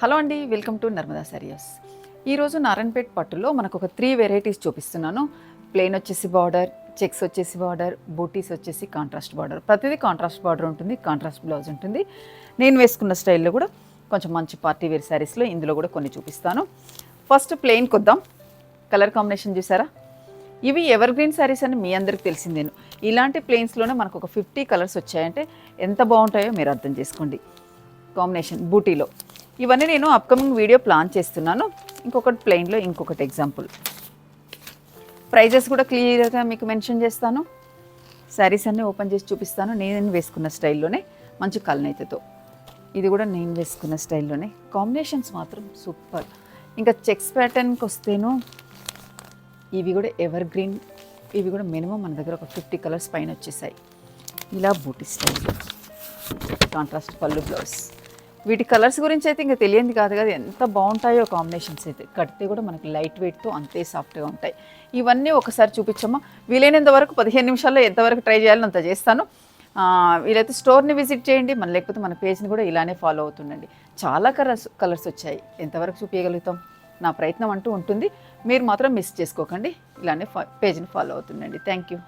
Hello అండి, welcome to Narmada saris. ఈరోజు నారాయణపేట్ పట్టులో మనకు ఒక 3 వెరైటీస్ చూపిస్తున్నాను. ప్లెయిన్ వచ్చేసి బార్డర్, చెక్స్ వచ్చేసి బార్డర్, బూటీస్ వచ్చేసి కాంట్రాస్ట్ బార్డర్. ప్రతిదీ కాంట్రాస్ట్ బార్డర్ ఉంటుంది, కాంట్రాస్ట్ బ్లౌజ్ ఉంటుంది. నేను వేసుకున్న స్టైల్లో కూడా కొంచెం మంచి పార్టీ వేర్ శారీస్లో ఇందులో కూడా కొన్ని చూపిస్తాను. ఫస్ట్ ప్లెయిన్కి వద్దాం. కలర్ కాంబినేషన్ చూసారా? ఇవి ఎవర్ గ్రీన్ శారీస్ అని మీ అందరికి తెలిసిందేను. ఇలాంటి ప్లెయిన్స్లోనే మనకు ఒక 50 కలర్స్ వచ్చాయంటే ఎంత బాగుంటాయో మీరు అర్థం చేసుకోండి. కాంబినేషన్ బూటీలో ఇవన్నీ నేను అప్కమింగ్ వీడియో ప్లాన్ చేస్తున్నాను. ఇంకొకటి ప్లెయిన్లో ఇంకొకటి ఎగ్జాంపుల్. ప్రైజెస్ కూడా క్లియర్గా మీకు మెన్షన్ చేస్తాను. శారీస్ అన్నీ ఓపెన్ చేసి చూపిస్తాను. నేను వేసుకున్న స్టైల్లోనే మంచి కల్నేతతో. ఇది కూడా నేను వేసుకున్న స్టైల్లోనే. కాంబినేషన్స్ మాత్రం సూపర్. ఇంకా చెక్స్ ప్యాటర్న్కి వస్తేను ఇవి కూడా ఎవర్ గ్రీన్. ఇవి కూడా మినిమం మన దగ్గర ఒక 50 కలర్స్ పైన వచ్చేసాయి. ఇలా బూటీ స్టైల్, కాంట్రాస్ట్ పళ్ళు బ్లౌజ్. వీటి కలర్స్ గురించి అయితే ఇంకా తెలియంది కాదు కదా, ఎంత బాగుంటాయో కాంబినేషన్స్ అయితే. కడితే కూడా మనకి లైట్ వెయిట్తో అంతే సాఫ్ట్గా ఉంటాయి. ఇవన్నీ ఒకసారి చూపించమ్మా. వీలైనంత వరకు 15 నిమిషాల్లో ఎంతవరకు ట్రై చేయాలో అంత చేస్తాను. వీలైతే స్టోర్ని విజిట్ చేయండి, లేకపోతే మన పేజ్ని కూడా ఇలానే ఫాలో అవుతుండండి. చాలా కలర్స్ వచ్చాయి. ఎంతవరకు చూపించగలుగుతాం, నా ప్రయత్నం అంటూ ఉంటుంది. మీరు మాత్రం మిస్ చేసుకోకండి. ఇలానే పేజ్ని ఫాలో అవుతుండండి. Thank you.